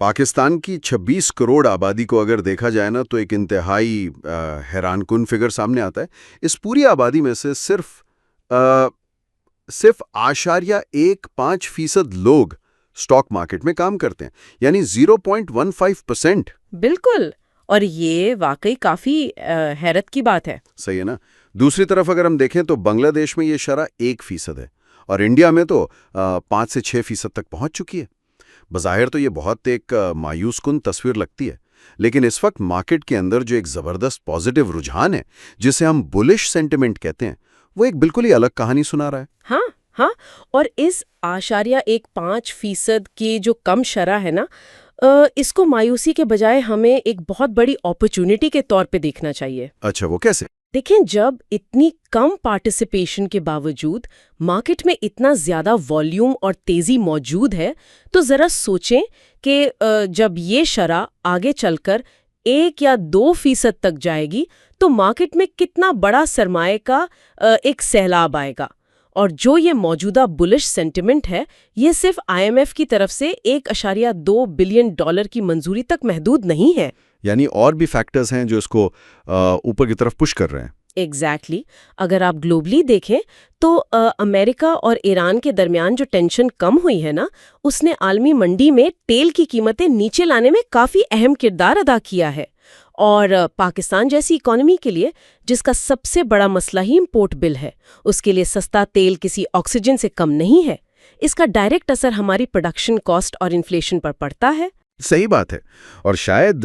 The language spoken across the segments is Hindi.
पाकिस्तान की 26 करोड़ आबादी को अगर देखा जाए ना तो एक इंतहाई हैरानकुन फिगर सामने आता है। इस पूरी आबादी में से सिर्फ 0.15% लोग स्टॉक मार्केट में काम करते हैं, यानी 0.15%। बिल्कुल। और ये वाकई काफी हैरत की बात है। सही है ना। दूसरी तरफ अगर हम देखें तो बांग्लादेश में ये शरह 1% है और इंडिया में तो 5 से 6% तक पहुंच चुकी है। बज़ाहिर तो ये बहुत एक मायूस कुन तस्वीर लगती है, लेकिन इस वक्त मार्केट के अंदर जो एक ज़बरदस्त पॉजिटिव रुझान है, जिसे हम बुलिश सेंटिमेंट कहते हैं, वो एक बिल्कुल ही अलग कहानी सुना रहा है। हाँ हाँ। और इस 0.15% की जो कम शरह है ना, इसको मायूसी के बजाय हमें एक बहुत बड़ी अपॉर्चुनिटी के तौर पे देखना चाहिए। अच्छा, वो कैसे? देखें, जब इतनी कम पार्टिसिपेशन के बावजूद मार्केट में इतना ज्यादा वॉल्यूम और तेजी मौजूद है, तो जरा सोचें कि जब ये शरह आगे चलकर 1 या 2% तक जाएगी तो मार्केट में कितना बड़ा सरमाए का एक सैलाब आएगा। और जो ये मौजूदा बुलिश सेंटिमेंट है, ये सिर्फ IMF की तरफ से $1.2 बिलियन की मंजूरी तक महदूद नहीं है। यानी और भी फैक्टर्स हैं जो इसको ऊपर की तरफ पुश कर रहे हैं। एग्जैक्टली। अगर आप ग्लोबली देखें तो अमेरिका और ईरान के दरमियान जो टेंशन कम हुई है ना, उसने आलमी मंडी में तेल की कीमतें नीचे लाने में काफी अहम किरदार अदा किया है। और पाकिस्तान जैसी इकोनॉमी के लिए, जिसका सबसे बड़ा मसला ही इम्पोर्ट बिल है, उसके लिए सस्ता तेल किसी ऑक्सीजन से कम नहीं है। इसका डायरेक्ट असर हमारी प्रोडक्शन कॉस्ट और इन्फ्लेशन पर पड़ता है। सही बात है। और शायद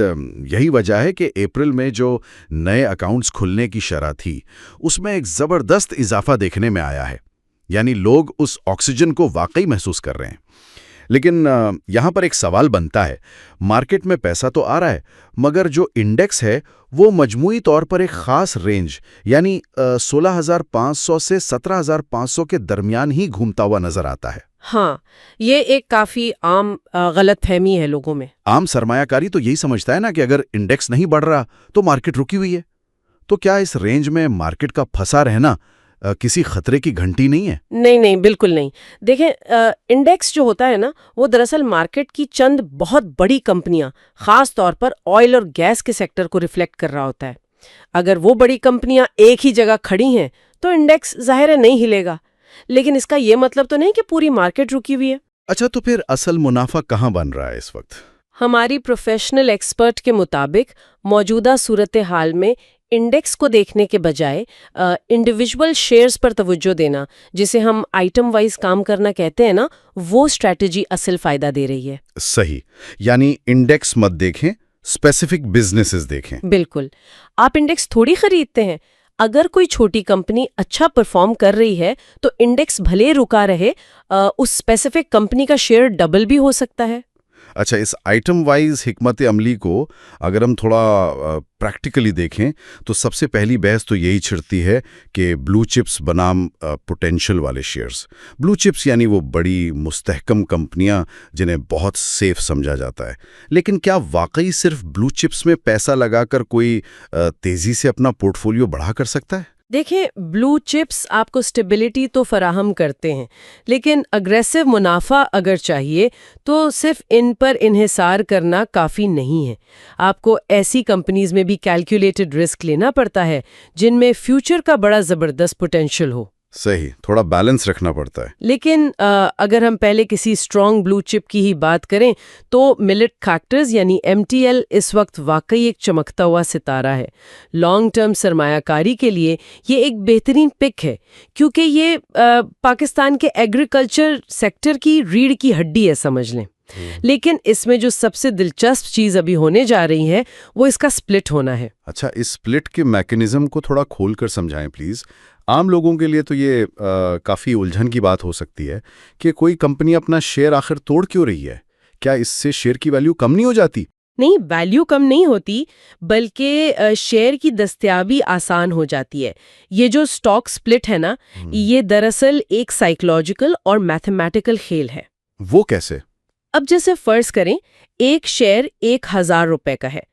यही वजह है कि अप्रैल में जो नए अकाउंट्स खुलने की शरह थी, उसमें एक ज़बरदस्त इजाफा देखने में आया है। यानी लोग उस ऑक्सीजन को वाकई महसूस कर रहे हैं। लेकिन यहाँ पर एक सवाल बनता है, मार्केट में पैसा तो आ रहा है, मगर जो इंडेक्स है वो मजमूई तौर पर एक ख़ास रेंज यानी 16,500 से 17,500 के दरमियान ही घूमता हुआ नजर आता है। हाँ, ये एक काफी आम गलतफहमी है लोगों में। आम सरमायाकारी तो यही समझता है ना कि अगर इंडेक्स नहीं बढ़ रहा तो मार्केट रुकी हुई है। तो क्या इस रेंज में मार्केट का फंसा रहना किसी खतरे की घंटी नहीं है? नहीं नहीं, बिल्कुल नहीं। देखें, इंडेक्स जो होता है ना, वो दरअसल मार्केट की चंद बहुत बड़ी कंपनियां, खास तौर पर ऑयल और गैस के सेक्टर को रिफ्लेक्ट कर रहा होता है। अगर वो बड़ी कंपनियां एक ही जगह खड़ी हैं तो इंडेक्स जाहिर है नहीं हिलेगा। लेकिन इसका ये मतलब तो नहीं कि पूरी मार्केट रुकी हुई है। अच्छा, तो फिर असल मुनाफा कहाँ बन रहा है इस वक्त? हमारी प्रोफेशनल एक्सपर्ट के मुताबिक मौजूदा सूरत हाल में इंडेक्स को देखने के बजाय इंडिविजुअल शेयर्स पर तवज्जो देना, जिसे हम आइटम वाइज काम करना कहते हैं ना, वो स्ट्रैटेजी असल फायदा दे रही है। सही। यानी इंडेक्स मत देखें, स्पेसिफिक बिजनेसेस देखें। बिल्कुल। आप इंडेक्स थोड़ी खरीदते हैं। अगर कोई छोटी कंपनी अच्छा परफॉर्म कर रही है तो इंडेक्स भले रुका रहे, उस स्पेसिफिक कंपनी का शेयर डबल भी हो सकता है। अच्छा, इस आइटम वाइज हिकमत अमली को अगर हम थोड़ा प्रैक्टिकली देखें तो सबसे पहली बहस तो यही छिड़ती है कि ब्लू चिप्स बनाम पोटेंशियल वाले शेयर्स। ब्लू चिप्स यानी वो बड़ी मुस्तहकम कंपनियां जिन्हें बहुत सेफ समझा जाता है। लेकिन क्या वाकई सिर्फ ब्लू चिप्स में पैसा लगाकर कोई तेजी से अपना पोर्टफोलियो बढ़ा कर सकता है? देखिए, ब्लू चिप्स आपको स्टेबिलिटी तो फराहम करते हैं, लेकिन अग्रेसिव मुनाफा अगर चाहिए तो सिर्फ इन पर इन्हिसार करना काफ़ी नहीं है। आपको ऐसी कंपनीज में भी कैलकुलेटेड रिस्क लेना पड़ता है जिनमें फ्यूचर का बड़ा ज़बरदस्त पोटेंशियल हो। सही, थोड़ा बैलेंस रखना पड़ता है। लेकिन अगर हम पहले किसी स्ट्रॉन्ग ब्लू चिप की ही बात करें तो मिलेट फैक्टर्स यानी MTL इस वक्त वाकई एक चमकता हुआ सितारा है। लॉन्ग टर्म सरमायाकारी के लिए ये एक बेहतरीन पिक है, क्योंकि ये पाकिस्तान के एग्रीकल्चर सेक्टर की रीढ़ की हड्डी है, समझ लें। लेकिन इसमें जो सबसे दिलचस्प चीज अभी होने जा रही है वो इसका स्प्लिट होना है। अच्छा, इस स्प्लिट के मैकेनिज्म को थोड़ा खोलकर समझाएं प्लीज। आम लोगों के लिए तो ये काफ़ी उलझन की बात हो सकती है कि कोई कंपनी अपना शेयर आखिर तोड़ क्यों रही है। क्या इससे शेयर की वैल्यू कम नहीं हो जाती? नहीं, वैल्यू कम नहीं होती, बल्कि शेयर की दस्तयाबी आसान हो जाती है। ये जो स्टॉक स्प्लिट है ना, ये दरअसल एक साइकोलॉजिकल और मैथमेटिकल खेल है। वो कैसे? अब जैसे फर्ज करें, एक शेयर 1,000 रुपए का है।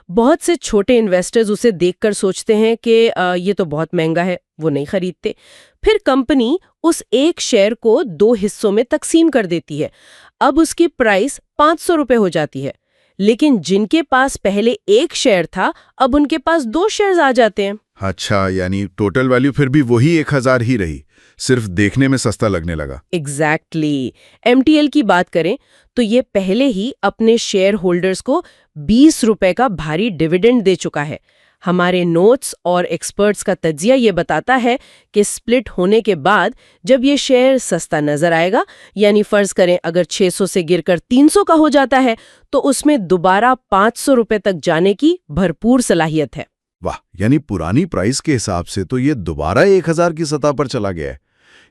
बहुत से छोटे इन्वेस्टर्स उसे देखकर सोचते हैं कि ये तो बहुत महंगा है, वो नहीं खरीदते। फिर कंपनी उस एक शेयर को 2 हिस्सों में तकसीम कर देती है। अब उसकी प्राइस 500 रुपए हो जाती है। लेकिन जिनके पास पहले एक शेयर था अब उनके पास 2 शेयर्स आ जाते हैं। अच्छा, यानी टोटल वैल्यू फिर भी वही 1000 ही रही, सिर्फ देखने में सस्ता लगने लगा। एग्जैक्टली। MTL की बात करें तो ये पहले ही अपने शेयर होल्डर्स को 20 रुपए का भारी डिविडेंड दे चुका है। हमारे नोट्स और एक्सपर्ट्स का तज्जिया ये बताता है कि स्प्लिट होने के बाद जब ये शेयर सस्ता नजर आएगा, यानी फर्ज करें अगर 600 से गिरकर 300 का हो जाता है, तो उसमें दोबारा 500 रुपए तक जाने की भरपूर सलाहियत है। वाह, यानी पुरानी प्राइस के हिसाब से तो ये दोबारा 1000 की सतह पर चला गया है।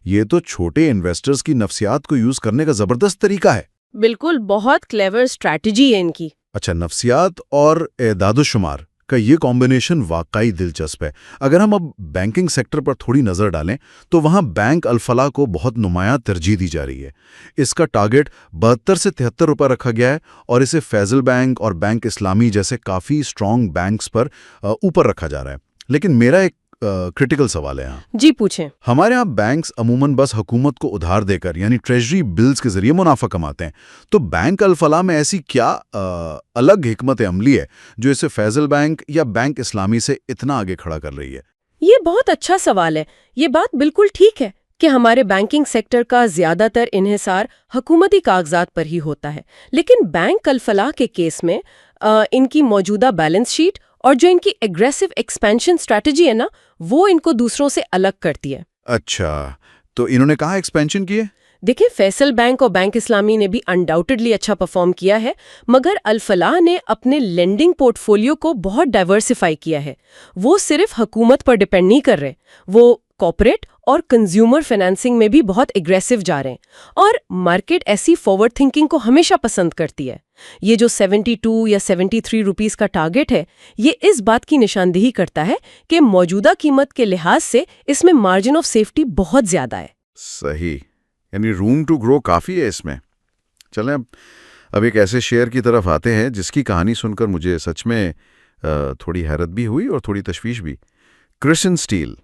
ये तो छोटे इन्वेस्टर्स की नफ्सियात को यूज करने का जबरदस्त तरीका है। बिल्कुल, बहुत क्लेवर स्ट्रैटेजी है इनकी। अच्छा, नफ्सियात और एदादो-शुमार का ये कॉम्बिनेशन वाकई दिलचस्प है। अगर हम अब बैंकिंग सेक्टर पर थोड़ी नजर डालें तो वहां बैंक अल-फलाह को बहुत नुमायां तरजीह दी जा रही है। इसका टारगेट 72 से 73 रुपए रखा गया है और इसे फैजल बैंक और बैंक इस्लामी जैसे काफी स्ट्रॉन्ग बैंक्स पर ऊपर रखा जा रहा है। लेकिन मेरा एक क्रिटिकल सवाल है यहाँ। जी पूछें। हमारे यहाँ बैंक्स अमूमन बस हुकूमत को उधार देकर यानी ट्रेजरी बिल्स के जरिए मुनाफा कमाते हैं, तो बैंक अल-फलाह में ऐसी क्या अलग हिकमत अमली है जो इसे फैजल बैंक या बैंक इस्लामी से इतना आगे खड़ा कर रही है? ये बहुत अच्छा सवाल है। ये बात बिल्कुल ठीक है कि हमारे बैंकिंग सेक्टर का ज्यादातर इन्हिसार हुकूमती कागजात पर ही होता है, लेकिन बैंक अल-फलाह के केस में इनकी मौजूदा बैलेंस शीट और जो इनकी एग्रेसिव एक्सपेंशन स्ट्रैटेजी है ना, वो इनको दूसरों से अलग करती है। अच्छा, तो इन्होंने कहाँ एक्सपेंशन की है? देखिए, फैसल बैंक और बैंक इस्लामी ने भी अनडाउटेडली अच्छा परफॉर्म किया है, मगर अल-फलाह ने अपने लेंडिंग पोर्टफोलियो को बहुत डाइवर्सिफाई किया है। वो सिर्फ हुकूमत पर डिपेंड नहीं कर रहे, वो कॉर्पोरेट और कंज्यूमर फाइनेंसिंग में भी बहुत एग्रेसिव जा रहे हैं। और मार्केट ऐसी फॉरवर्ड थिंकिंग को हमेशा पसंद करती है। ये जो 72 या 73 रुपीस का टारगेट है, ये इस बात की निशानदेही करता है कि मौजूदा कीमत के लिहाज से इसमें मार्जिन ऑफ सेफ्टी बहुत ज्यादा है। सही, यानी रूम टू ग्रो काफ़ी है इसमें। चलें अब एक ऐसे शेयर की तरफ आते हैं जिसकी कहानी सुनकर मुझे सच में थोड़ी हैरत भी हुई और थोड़ी तशवीश भी। क्रिसन स्टील,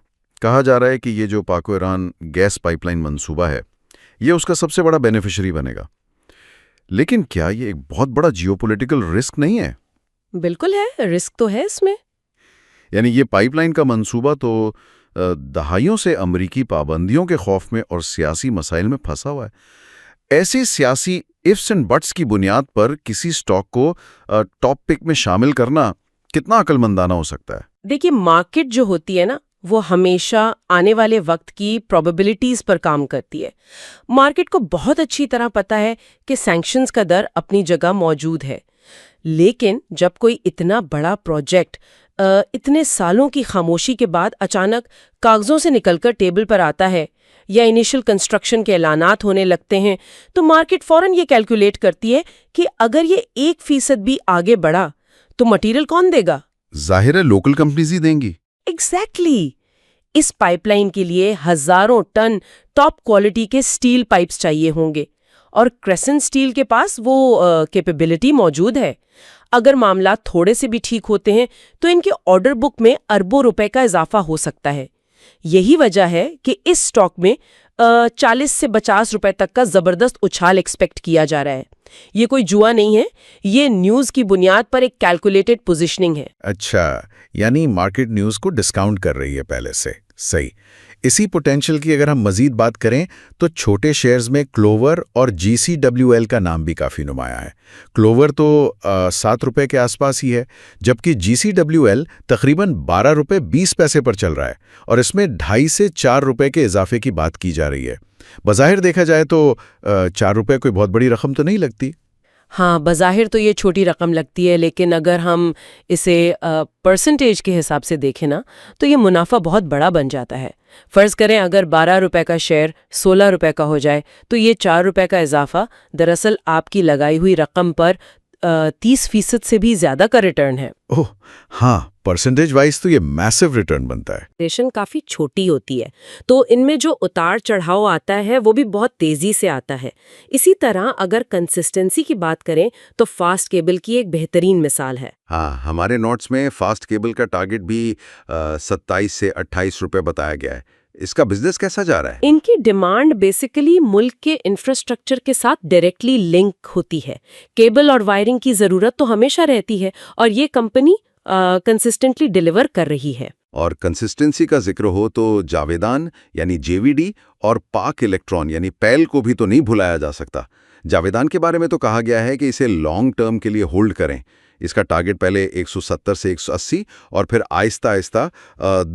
कहा जा रहा है कि ये जो पाको ईरान गैस पाइपलाइन मंसूबा है, ये उसका सबसे बड़ा बेनिफिशियरी बनेगा। लेकिन क्या ये एक बहुत बड़ा जियोपॉलिटिकल रिस्क नहीं है? बिल्कुल है, रिस्क तो है इसमें। यानी ये पाइपलाइन का मंसूबा तो दहाइयों से अमरीकी पाबंदियों के खौफ में और सियासी मसाइल में फंसा हुआ है। ऐसे सियासी इफ्स एंड बट्स की बुनियाद पर किसी स्टॉक को टॉप पिक में शामिल करना कितना अक्लमंदाना हो सकता है? देखिए, मार्केट जो होती है ना, वो हमेशा आने वाले वक्त की प्रोबेबिलिटीज पर काम करती है। मार्केट को बहुत अच्छी तरह पता है कि सैंक्शंस का दर अपनी जगह मौजूद है, लेकिन जब कोई इतना बड़ा प्रोजेक्ट इतने सालों की खामोशी के बाद अचानक कागजों से निकलकर टेबल पर आता है या इनिशियल कंस्ट्रक्शन के ऐलानात होने लगते हैं, तो मार्केट फौरन ये कैलकुलेट करती है कि अगर ये 1% भी आगे बढ़ा तो मटेरियल कौन देगा? जाहिर है लोकल कंपनीज ही देंगी। एग्जैक्टली। इस पाइपलाइन के लिए हजारों टन टॉप क्वालिटी के स्टील पाइप्स चाहिए होंगे और क्रेसेंट स्टील के पास वो कैपेबिलिटी मौजूद है। अगर मामला थोड़े से भी ठीक होते हैं तो इनके ऑर्डर बुक में अरबों रुपए का इजाफा हो सकता है। यही वजह है कि इस स्टॉक में 40 से 50 रुपए तक का जबरदस्त उछाल एक्सपेक्ट किया जा रहा है। ये कोई जुआ नहीं है, ये न्यूज की बुनियाद पर एक कैलकुलेटेड पोजीशनिंग है। अच्छा, यानी मार्केट न्यूज़ को डिस्काउंट कर रही है पहले से। सही। इसी पोटेंशियल की अगर हम मजीद बात करें तो छोटे शेयर्स में क्लोवर और GCWL का नाम भी काफ़ी नुमाया है। क्लोवर तो 7 रुपए के आसपास ही है, जबकि GCWL तकरीबन 12 रुपए 20 पैसे पर चल रहा है और इसमें 2.5 से 4 रुपए के इजाफे की बात की जा रही है। बज़ाहिर देखा जाए तो 4 रुपए कोई बहुत बड़ी रकम तो नहीं लगती। हाँ, बज़ाहिर तो ये छोटी रकम लगती है, लेकिन अगर हम इसे परसेंटेज के हिसाब से देखें ना, तो ये मुनाफा बहुत बड़ा बन जाता है। फ़र्ज़ करें अगर 12 रुपए का शेयर 16 रुपए का हो जाए, तो ये 4 रुपए का इजाफा दरअसल आपकी लगाई हुई रकम पर 30% से भी ज़्यादा का रिटर्न है। ओह हाँ, परसेंटेज वाइज तो ये मैसिव रिटर्न बनता है। रेशन काफ़ी छोटी होती है, तो इनमें जो उतार चढ़ाव आता है वो भी बहुत तेज़ी से आता है। इसी तरह अगर कंसिस्टेंसी की बात करें तो फास्ट केबल की एक बेहतरीन मिसाल है। हाँ, हमारे नोट्स में फास्ट केबल का टारगेट भी 27 से 28 रुपए बताया गया है। इसका बिजनेस कैसा जा रहा है? इनकी डिमांड बेसिकली मुल्क के इंफ्रास्ट्रक्चर के साथ डायरेक्टली लिंक होती है। केबल और वायरिंग की जरूरत तो हमेशा रहती है और ये कंपनी कंसिस्टेंटली डिलीवर कर रही है। और कंसिस्टेंसी का जिक्र हो तो जावेदान यानी जेवीडी और पाक इलेक्ट्रॉन यानी पैल को भी तो नहीं भुलाया जा सकता। जावेदान के बारे में तो कहा गया है कि इसे लॉन्ग टर्म के लिए होल्ड करें। इसका टारगेट पहले 170 से 180 और फिर आहिस्ता आहिस्ता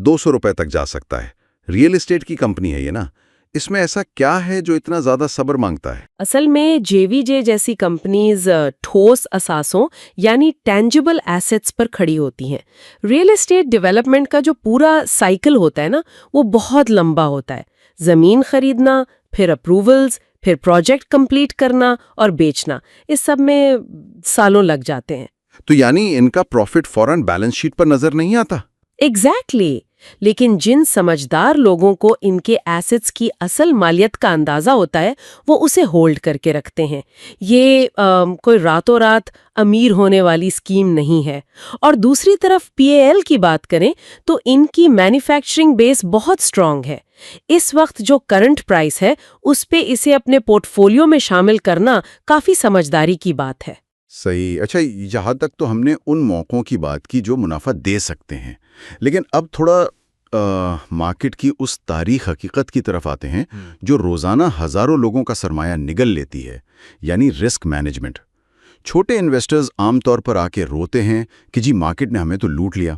200 रुपए तक जा सकता है। रियल एस्टेट की कंपनी है ये ना, इसमें ऐसा क्या है जो इतना ज्यादा सब्र मांगता है? असल में जेवीजे जैसी कंपनीज ठोस असासों यानी टेंजिबल एसेट्स पर खड़ी होती हैं। रियल एस्टेट डेवलपमेंट का जो पूरा साइकिल होता है ना, वो बहुत लंबा होता है। जमीन खरीदना, फिर अप्रूवल्स, फिर प्रोजेक्ट कंप्लीट करना और बेचना, इस सब में सालों लग जाते हैं। तो यानी इनका प्रॉफिट फौरन बैलेंस शीट पर नजर नहीं आता? एग्जैक्टली। लेकिन जिन समझदार लोगों को इनके एसेट्स की असल मालियत का अंदाजा होता है, वो उसे होल्ड करके रखते हैं। ये कोई रातों रात अमीर होने वाली स्कीम नहीं है। और दूसरी तरफ पीएएल की बात करें तो इनकी मैन्युफैक्चरिंग बेस बहुत स्ट्रांग है। इस वक्त जो करंट प्राइस है, उस पे इसे अपने पोर्टफोलियो में शामिल करना काफी समझदारी की बात है। सही। अच्छा, यहाँ तक तो हमने उन मौकों की बात की जो मुनाफा दे सकते हैं, लेकिन अब थोड़ा मार्केट की उस तारीख हकीकत की तरफ आते हैं जो रोजाना हजारों लोगों का सरमाया निगल लेती है, यानी रिस्क मैनेजमेंट। छोटे इन्वेस्टर्स आमतौर पर आके रोते हैं कि जी मार्केट ने हमें तो लूट लिया,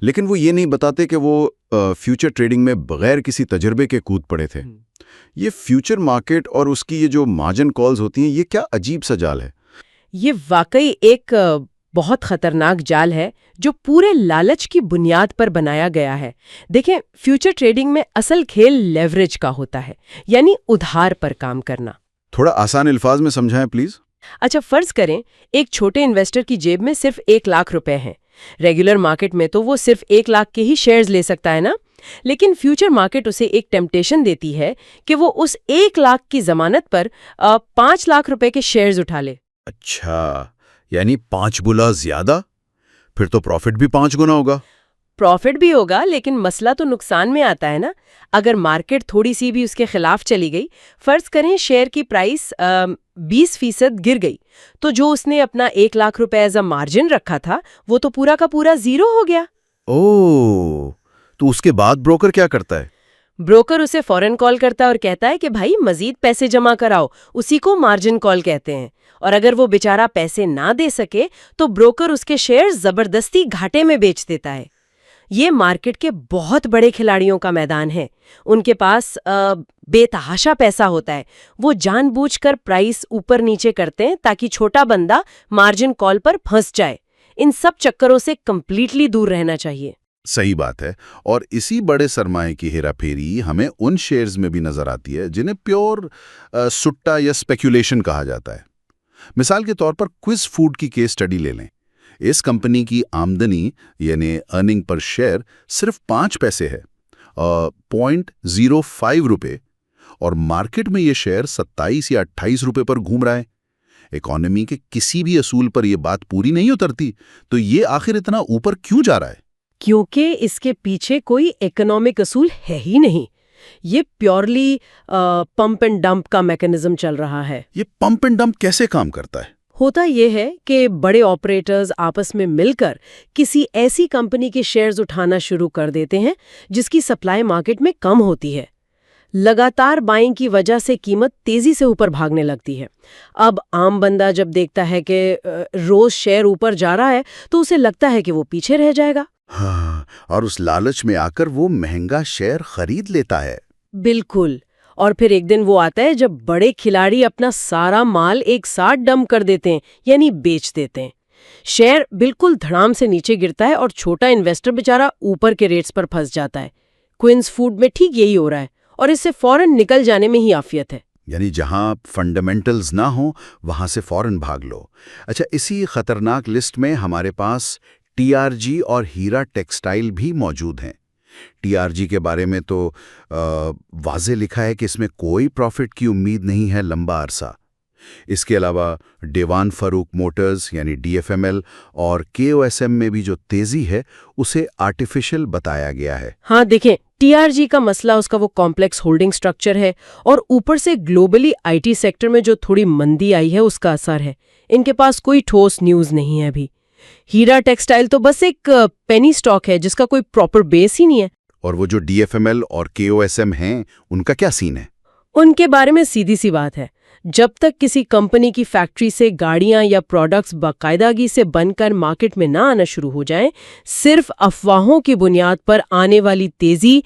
लेकिन वो ये नहीं बताते कि वो फ्यूचर ट्रेडिंग में बगैर किसी तजुर्बे के कूद पड़े थे। ये फ्यूचर मार्केट और उसकी ये जो मार्जिन कॉल्स होती हैं, ये क्या अजीब सा जाल है? ये वाकई एक बहुत खतरनाक जाल है जो पूरे लालच की बुनियाद पर बनाया गया है। देखें, फ्यूचर ट्रेडिंग में असल खेल लेवरेज का होता है, यानी उधार पर काम करना। थोड़ा आसान अल्फाज में समझाएं प्लीज। अच्छा, फर्ज करें एक छोटे इन्वेस्टर की जेब में सिर्फ 1 लाख रुपए हैं। रेगुलर मार्केट में तो वो सिर्फ 1 लाख के ही शेयर्स ले सकता है ना, लेकिन फ्यूचर मार्केट उसे एक टेम्पटेशन देती है कि वो उस 1 लाख की जमानत पर 5 लाख रुपए के शेयर्स उठा ले। अच्छा, यानी 5 गुना ज्यादा? फिर तो प्रॉफिट भी 5 गुना होगा। प्रॉफिट भी होगा, लेकिन मसला तो नुकसान में आता है ना। अगर मार्केट थोड़ी सी भी उसके खिलाफ चली गई, फर्ज करें शेयर की प्राइस 20% गिर गई, तो जो उसने अपना 1 लाख रुपए एज अ मार्जिन रखा था, वो तो पूरा का पूरा जीरो हो गया। ओह, तो उसके बाद ब्रोकर क्या करता है? ब्रोकर उसे फौरन कॉल करता है और कहता है कि भाई मजीद पैसे जमा कराओ। उसी को मार्जिन कॉल कहते हैं। और अगर वो बेचारा पैसे ना दे सके तो ब्रोकर उसके शेयर जबरदस्ती घाटे में बेच देता है। ये मार्केट के बहुत बड़े खिलाड़ियों का मैदान है। उनके पास बेतहाशा पैसा होता है। वो जानबूझकर प्राइस ऊपर नीचे करते हैं ताकि छोटा बंदा मार्जिन कॉल पर फंस जाए। इन सब चक्करों से कंप्लीटली दूर रहना चाहिए। सही बात है। और इसी बड़े सरमाए की हेराफेरी हमें उन शेयर्स में भी नजर आती है जिन्हें प्योर सुट्टा या स्पेक्यूलेशन कहा जाता है। मिसाल के तौर पर क्विज फूड की केस स्टडी ले लें। इस कंपनी की आमदनी यानी अर्निंग पर शेयर सिर्फ 5 पैसे है, 0.05 रुपए, और मार्केट में ये शेयर 27 या 28 रुपए पर घूम रहा है। इकोनॉमी के किसी भी असूल पर यह बात पूरी नहीं उतरती, तो ये आखिर इतना ऊपर क्यों जा रहा है? क्योंकि इसके पीछे कोई इकोनॉमिक असूल है ही नहीं। ये प्योरली पंप एंड डंप का मैकेनिज्म चल रहा है। ये पंप एंड डंप कैसे काम करता है? होता यह है कि बड़े ऑपरेटर्स आपस में मिलकर किसी ऐसी कंपनी के शेयर्स उठाना शुरू कर देते हैं जिसकी सप्लाई मार्केट में कम होती है। लगातार बाइंग की वजह से कीमत तेजी से ऊपर भागने लगती है। अब आम बंदा जब देखता है कि रोज शेयर ऊपर जा रहा है तो उसे लगता है कि वो पीछे रह जाएगा। हाँ, और उस लालच में आकर वो महंगा शेयर खरीद लेता है। बिल्कुल। और फिर एक दिन वो आता है जब बड़े खिलाड़ी अपना सारा माल एक साथ डंप कर देते हैं, यानी बेच देते हैं। शेयर बिल्कुल धड़ाम से नीचे गिरता है और छोटा इन्वेस्टर बेचारा ऊपर के रेट्स पर फंस जाता है। क्विंस फूड में ठीक यही हो रहा है और इससे फौरन निकल जाने में ही आफियत है। यानी जहां फंडामेंटल्स ना हो वहां से फौरन भाग लो। अच्छा, इसी खतरनाक लिस्ट में हमारे पास टीआरजी और हीरा टेक्सटाइल भी मौजूद हैं। टीआरजी के बारे में तो वाज़े लिखा है कि इसमें कोई प्रॉफिट की उम्मीद नहीं है लंबा अरसा। इसके अलावा डेवान फरूक मोटर्स यानी DFML और KOSM में भी जो तेजी है उसे आर्टिफिशियल बताया गया है। हाँ देखें, TRG का मसला उसका वो कॉम्प्लेक्स होल्डिंग स्ट्रक्चर है और ऊपर से ग्लोबली IT सेक्टर में जो थोड़ी मंदी आई है उसका असर है। इनके पास कोई ठोस न्यूज़ नहीं है अभी। हीरा टेक्सटाइल तो बस एक पेनी स्टॉक है जिसका कोई प्रॉपर बेस ही नहीं है। और वो जो DFML और KOSM हैं उनका क्या सीन है? उनके बारे में सीधी सी बात है, जब तक किसी कंपनी की फैक्ट्री से गाड़ियां या प्रोडक्ट्स बाकायदगी से बनकर मार्केट में ना आना शुरू हो जाएं, सिर्फ अफवाहों की बुनियाद पर आने वाली तेजी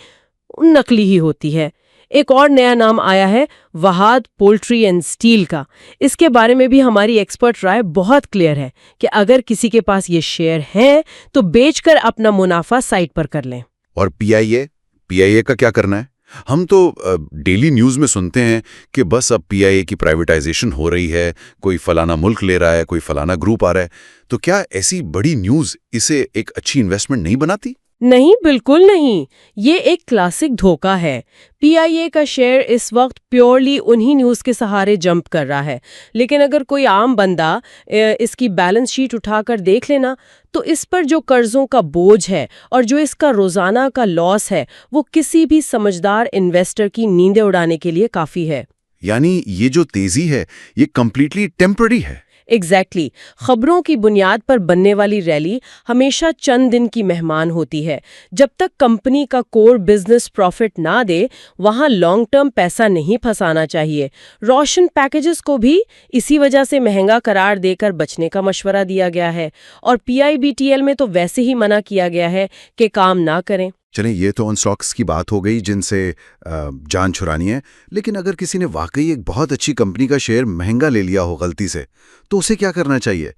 नकली ही होती है। एक और नया नाम आया है वहाद पोल्ट्री एंड स्टील का। इसके बारे में भी हमारी एक्सपर्ट राय बहुत क्लियर है कि अगर किसी के पास ये शेयर हैं तो बेचकर अपना मुनाफा साइड पर कर लें। और PIA का क्या करना है? हम तो डेली न्यूज़ में सुनते हैं कि बस अब PIA की प्राइवेटाइजेशन हो रही है, कोई फलाना मुल्क ले रहा है, कोई फलाना ग्रुप आ रहा है। तो क्या ऐसी बड़ी न्यूज़ इसे एक अच्छी इन्वेस्टमेंट नहीं बनाती? नहीं, बिल्कुल नहीं। ये एक क्लासिक धोखा है। PIA का शेयर इस वक्त प्योरली उन्हीं न्यूज़ के सहारे जंप कर रहा है, लेकिन अगर कोई आम बंदा इसकी बैलेंस शीट उठाकर देख लेना तो इस पर जो कर्जों का बोझ है और जो इसका रोजाना का लॉस है वो किसी भी समझदार इन्वेस्टर की नींदें उड़ाने के लिए काफ़ी है। यानी ये जो तेजी है ये कंप्लीटली टेम्पररी है। एग्जैक्टली खबरों की बुनियाद पर बनने वाली रैली हमेशा चंद दिन की मेहमान होती है। जब तक कंपनी का कोर बिजनेस प्रॉफिट ना दे वहां लॉन्ग टर्म पैसा नहीं फंसाना चाहिए। रोशन पैकेजेस को भी इसी वजह से महंगा करार देकर बचने का मशवरा दिया गया है और PIBTL में तो वैसे ही मना किया गया है कि काम ना करें। चलें, ये तो उन स्टॉक्स की बात हो गई जिनसे जान छुड़ानी है, लेकिन अगर किसी ने वाकई एक बहुत अच्छी कंपनी का शेयर महंगा ले लिया हो गलती से, तो उसे क्या करना चाहिए?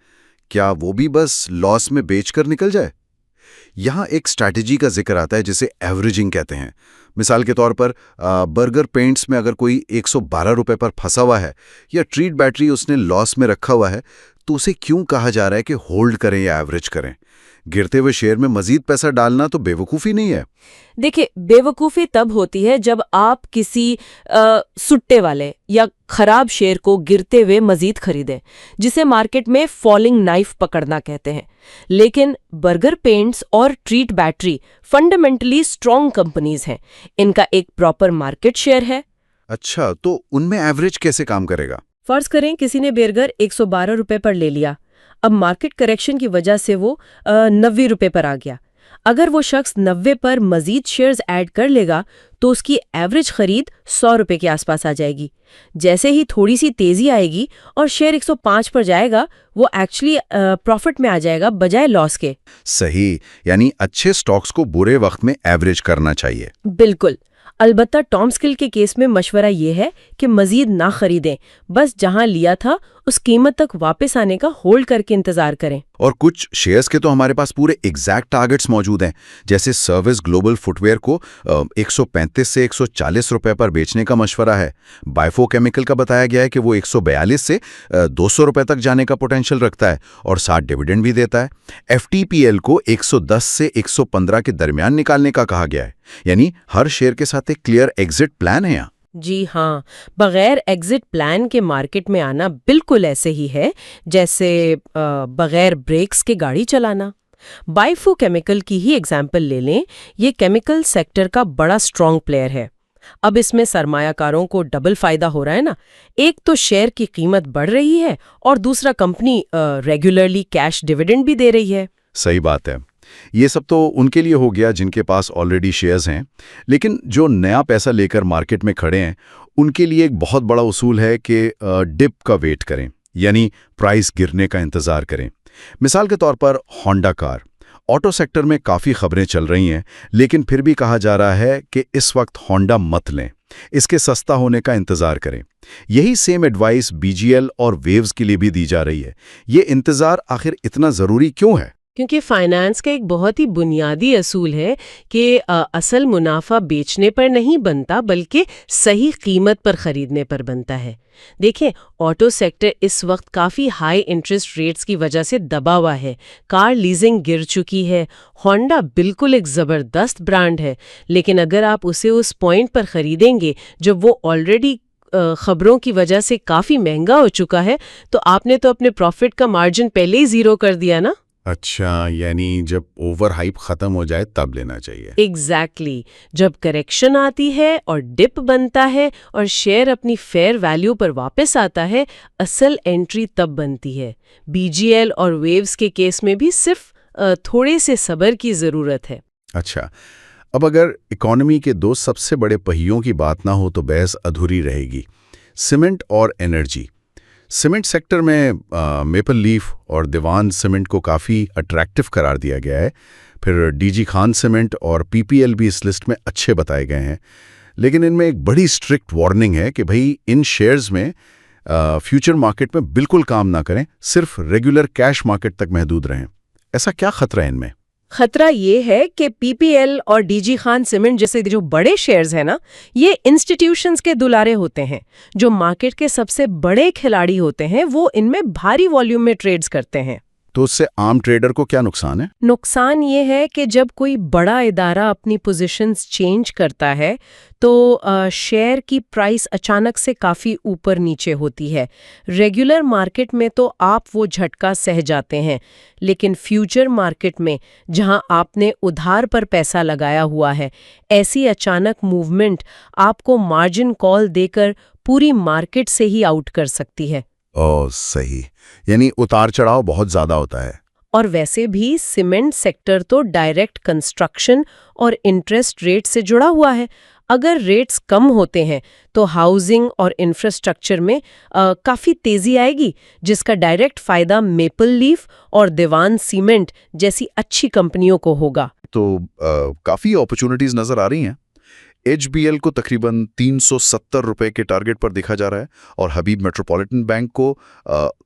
क्या वो भी बस लॉस में बेचकर निकल जाए? यहाँ एक स्ट्रैटेजी का जिक्र आता है जिसे एवरेजिंग कहते हैं। मिसाल के तौर पर बर्गर पेंट्स में अगर कोई 112 रुपए पर फंसा हुआ है या ट्रीट बैटरी उसने लॉस में रखा हुआ है, तो उसे क्यों कहा जा रहा है कि होल्ड करें या एवरेज करें? गिरते हुए शेयर में मजीद पैसा डालना तो बेवकूफ़ी नहीं है। देखिए, बेवकूफ़ी तब होती है जब आप किसी सुट्टे वाले या खराब शेयर को गिरते हुए मजीद खरीदें, जिसे मार्केट में फॉलिंग नाइफ पकड़ना कहते हैं। लेकिन बर्गर पेंट्स और treat battery fundamentally strong companies हैं। इनका एक प्रॉपर मार्केट शेयर है। अच्छा, तो उनमें एवरेज कैसे काम करेगा? फर्ज करें किसी ने बर्गर 112 रुपए पर ले लिया। अब मार्केट करेक्शन की वजह से वो 90 रुपए पर आ गया। अगर वो शख्स 90 पर मजीद शेयर्स ऐड कर लेगा तो उसकी एवरेज खरीद 100 रुपए के आसपास आ जाएगी। जैसे ही थोड़ी सी तेजी आएगी और शेयर 105 पर जाएगा, वो एक्चुअली प्रॉफिट में आ जाएगा बजाय लॉस के। सही, यानी अच्छे स्टॉक्स को बुरे वक्त में एवरेज करना चाहिए। बिल्कुल। अलबत्ता टॉम स्किल के केस में मशवरा ये है कि मजीद ना खरीदें, बस जहां लिया था उस कीमत तक वापस आने का होल्ड करके इंतजार करें। और कुछ शेयर्स के तो हमारे पास पूरे एग्जैक्ट टारगेट्स मौजूद हैं, जैसे सर्विस ग्लोबल फुटवेयर को 135 से 140 रुपए पर बेचने का मशवरा है। बायफो केमिकल का बताया गया है कि वो 142 से 200 रुपए तक जाने का पोटेंशियल रखता है और 60 डिविडेंड भी देता है। FTPL को 110 से 115 के दरमियान निकालने का कहा गया है। यानी हर शेयर के साथ एक क्लियर एग्जिट प्लान है यहाँ। जी हाँ, बगैर एग्जिट प्लान के मार्केट में आना बिल्कुल ऐसे ही है जैसे बगैर ब्रेक्स के गाड़ी चलाना। बायफो केमिकल की ही एग्जाम्पल ले लें। ये केमिकल सेक्टर का बड़ा स्ट्रॉन्ग प्लेयर है। अब इसमें सरमायाकारों को डबल फायदा हो रहा है ना। एक तो शेयर की कीमत बढ़ रही है और दूसरा कंपनी रेगुलरली कैश डिविडेंड भी दे रही है। सही बात है। ये सब तो उनके लिए हो गया जिनके पास ऑलरेडी शेयर्स हैं, लेकिन जो नया पैसा लेकर मार्केट में खड़े हैं उनके लिए एक बहुत बड़ा उसूल है कि डिप का वेट करें, यानी प्राइस गिरने का इंतज़ार करें। मिसाल के तौर पर होंडा कार, ऑटो सेक्टर में काफ़ी खबरें चल रही हैं, लेकिन फिर भी कहा जा रहा है कि इस वक्त होंडा मत लें, इसके सस्ता होने का इंतज़ार करें। यही सेम एडवाइस BGL और वेव्स के लिए भी दी जा रही है। ये इंतज़ार आखिर इतना ज़रूरी क्यों है? क्योंकि फाइनेंस का एक बहुत ही बुनियादी असूल है कि असल मुनाफा बेचने पर नहीं बनता बल्कि सही कीमत पर खरीदने पर बनता है। देखें, ऑटो सेक्टर इस वक्त काफ़ी हाई इंटरेस्ट रेट्स की वजह से दबा हुआ है। कार लीजिंग गिर चुकी है। होंडा बिल्कुल एक ज़बरदस्त ब्रांड है, लेकिन अगर आप उसे उस पॉइंट पर खरीदेंगे जब वो ऑलरेडी खबरों की वजह से काफ़ी महंगा हो चुका है, तो आपने तो अपने प्रॉफिट का मार्जिन पहले ही ज़ीरो कर दिया ना? अच्छा, यानी जब ओवर हाइप खत्म हो जाए तब लेना चाहिए। एग्जैक्टली जब करेक्शन आती है और डिप बनता है और शेयर अपनी फेयर वैल्यू पर वापस आता है, असल एंट्री तब बनती है। बीजीएल और वेव्स के केस में भी सिर्फ थोड़े से सब्र की ज़रूरत है। अच्छा, अब अगर इकोनॉमी के दो सबसे बड़े पहियों की बात ना हो तो बहस अधूरी रहेगी, सीमेंट और एनर्जी। सीमेंट सेक्टर में मेपल लीफ और दीवान सीमेंट को काफ़ी अट्रैक्टिव करार दिया गया है। फिर डीजी खान सीमेंट और पीपीएल भी इस लिस्ट में अच्छे बताए गए हैं। लेकिन इनमें एक बड़ी स्ट्रिक्ट वार्निंग है कि भाई इन शेयर्स में फ्यूचर मार्केट में बिल्कुल काम ना करें, सिर्फ रेगुलर कैश मार्केट तक महदूद रहें। ऐसा क्या खतरा है इनमें? खतरा ये है कि पीपीएल और डीजी खान सीमेंट जैसे जो बड़े शेयर्स हैं ना, ये इंस्टीट्यूशंस के दुलारे होते हैं। जो मार्केट के सबसे बड़े खिलाड़ी होते हैं वो इनमें भारी वॉल्यूम में ट्रेड्स करते हैं। तो उससे आम ट्रेडर को क्या नुकसान है? नुकसान ये है कि जब कोई बड़ा इदारा अपनी पोजीशंस चेंज करता है तो शेयर की प्राइस अचानक से काफ़ी ऊपर नीचे होती है। रेगुलर मार्केट में तो आप वो झटका सह जाते हैं, लेकिन फ्यूचर मार्केट में जहां आपने उधार पर पैसा लगाया हुआ है, ऐसी अचानक मूवमेंट आपको मार्जिन कॉल देकर पूरी मार्केट से ही आउट कर सकती है। ओह सही, यानी उतार चढ़ाव बहुत ज़्यादा होता है। और वैसे भी सीमेंट सेक्टर तो डायरेक्ट कंस्ट्रक्शन और इंटरेस्ट रेट से जुड़ा हुआ है। अगर रेट्स कम होते हैं तो हाउसिंग और इंफ्रास्ट्रक्चर में काफ़ी तेज़ी आएगी, जिसका डायरेक्ट फ़ायदा मेपल लीफ और दीवान सीमेंट जैसी अच्छी कंपनियों को होगा। तो काफ़ी अपॉर्चुनिटीज़ नज़र आ रही हैं। HBL को तकरीबन 370 रुपए के टारगेट पर देखा जा रहा है और हबीब मेट्रोपॉलिटन बैंक को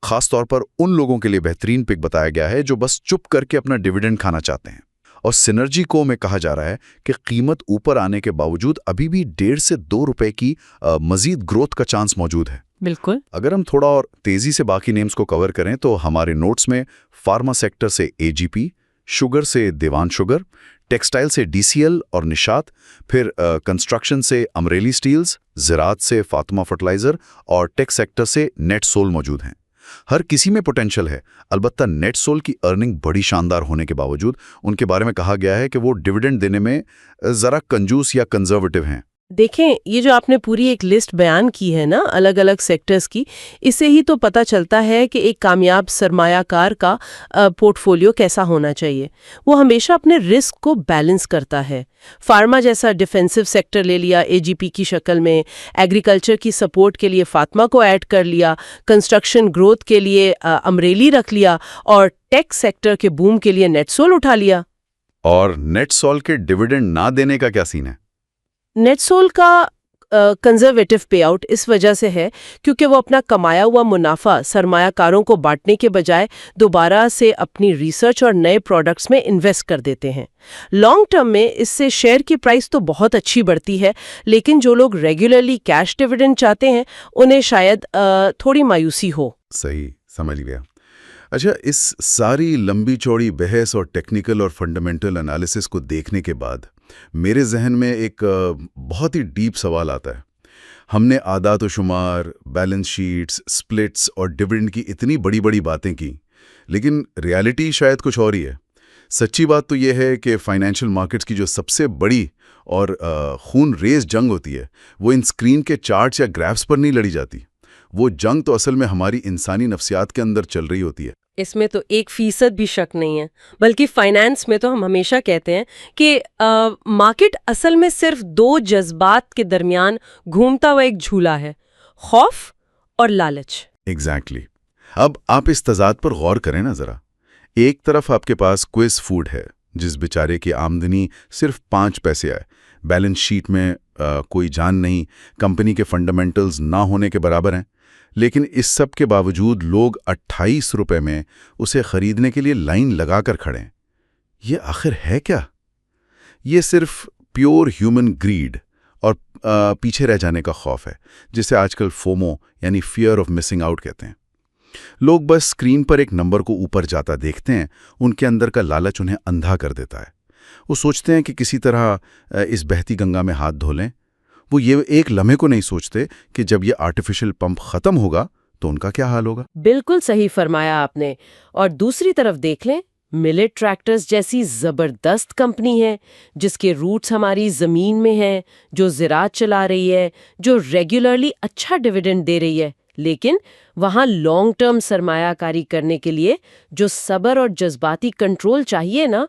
खास तौर पर उन लोगों के लिए बेहतरीन पिक बताया गया है जो बस चुप करके अपना डिविडेंड खाना चाहते हैं। और सिनर्जी को में कहा जा रहा है कि कीमत ऊपर आने के बावजूद अभी भी 1.5 से 2 रुपए की मजीद ग्रोथ का चांस मौजूद है। बिल्कुल। अगर हम थोड़ा और तेजी से बाकी नेम्स को कवर करें तो हमारे नोट्स में फार्मा सेक्टर से AGP, शुगर से दीवान शुगर, टेक्सटाइल से DCL और निशात, फिर कंस्ट्रक्शन से अमरेली स्टील्स, ज़राअत से फातिमा फर्टिलाइजर और टेक सेक्टर से नेटसोल मौजूद हैं। हर किसी में पोटेंशियल है, अलबत्ता नेटसोल की अर्निंग बड़ी शानदार होने के बावजूद उनके बारे में कहा गया है कि वो डिविडेंड देने में ज़रा कंजूस या कंजर्वेटिव हैं। देखें, ये जो आपने पूरी एक लिस्ट बयान की है ना अलग अलग सेक्टर्स की, इससे ही तो पता चलता है कि एक कामयाब सरमायाकार का पोर्टफोलियो कैसा होना चाहिए। वो हमेशा अपने रिस्क को बैलेंस करता है। फार्मा जैसा डिफेंसिव सेक्टर ले लिया AGP की शक्ल में, एग्रीकल्चर की सपोर्ट के लिए फातिमा को ऐड कर लिया, कंस्ट्रक्शन ग्रोथ के लिए अमरेली रख लिया और टेक सेक्टर के बूम के लिए नेटसोल उठा लिया। और नेटसोल के डिविडेंड ना देने का क्या सीन है? नेटसोल का कंजर्वेटिव पेआउट इस वजह से है क्योंकि वो अपना कमाया हुआ मुनाफा सरमायाकारों को बांटने के बजाय दोबारा से अपनी रिसर्च और नए प्रोडक्ट्स में इन्वेस्ट कर देते हैं। लॉन्ग टर्म में इससे शेयर की प्राइस तो बहुत अच्छी बढ़ती है, लेकिन जो लोग रेगुलरली कैश डिविडेंड चाहते हैं उन्हें शायद थोड़ी मायूसी हो। सही, समझ गया। अच्छा, इस सारी लंबी चौड़ी बहस और टेक्निकल और फंडामेंटल एनालिसिस को देखने के बाद मेरे जहन में एक बहुत ही डीप सवाल आता है। हमने आदात व शुमार, बैलेंस शीट्स, स्प्लिट्स और डिविडेंड की इतनी बड़ी बड़ी बातें की, लेकिन रियलिटी शायद कुछ और ही है। सच्ची बात तो यह है कि फाइनेंशियल मार्केट्स की जो सबसे बड़ी और खून रेज जंग होती है वो इन स्क्रीन के चार्ट्स या ग्राफ्स पर नहीं लड़ी जाती। वो जंग तो असल में हमारी इंसानी नफ्सियात के अंदर चल रही होती है। इसमें तो 1% भी शक नहीं है। बल्कि फाइनेंस में तो हम हमेशा कहते हैं कि मार्केट असल में सिर्फ दो जज्बात के दरमियान घूमता हुआ एक झूला है, खौफ और लालच। एग्जैक्टली। अब आप इस तजाद पर गौर करें ना जरा। एक तरफ आपके पास क्विज फूड है, जिस बेचारे की आमदनी सिर्फ 5 पैसे आए, बैलेंस शीट में कोई जान नहीं, कंपनी के फंडामेंटल्स ना होने के बराबर हैं, लेकिन इस सब के बावजूद लोग 28 रुपए में उसे खरीदने के लिए लाइन लगाकर खड़े हैं। ये आखिर है क्या? ये सिर्फ प्योर ह्यूमन ग्रीड और पीछे रह जाने का खौफ है, जिसे आजकल फोमो यानी फियर ऑफ मिसिंग आउट कहते हैं। लोग बस स्क्रीन पर एक नंबर को ऊपर जाता देखते हैं, उनके अंदर का लालच उन्हें अंधा कर देता है। वो सोचते हैं कि किसी तरह इस बहती गंगा में हाथ धो लें। वो ये एक लम्हे को नहीं सोचते कि जब ये आर्टिफिशियल पंप खत्म होगा तो उनका क्या हाल होगा। बिल्कुल सही फरमाया आपने। और दूसरी तरफ देख लें, मिलेट ट्रैक्टर्स जैसी जबरदस्त कंपनी है जिसके रूट्स हमारी जमीन में हैं, जो ज़राअत चला रही है, जो रेगुलरली अच्छा डिविडेंड दे रही है, लेकिन वहाँ लॉन्ग टर्म सरमायाकारी करने के लिए जो सब्र और जज्बाती कंट्रोल चाहिए ना,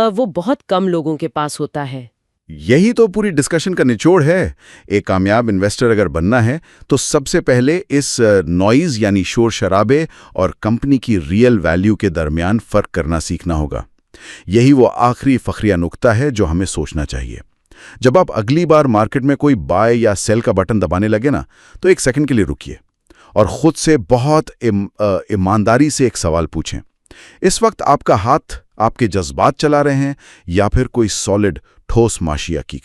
वो बहुत कम लोगों के पास होता है। यही तो पूरी डिस्कशन का निचोड़ है। एक कामयाब इन्वेस्टर अगर बनना है तो सबसे पहले इस नॉइज यानी शोर शराबे और कंपनी की रियल वैल्यू के दरमियान फर्क करना सीखना होगा। यही वो आखिरी फखरिया नुक्ता है जो हमें सोचना चाहिए। जब आप अगली बार मार्केट में कोई बाय या सेल का बटन दबाने लगे ना, तो एक सेकंड के लिए रुकिए और खुद से बहुत ईमानदारी से एक सवाल पूछें। इस वक्त आपका हाथ आपके जज्बात चला रहे हैं या फिर कोई सॉलिड ठोस माशिया की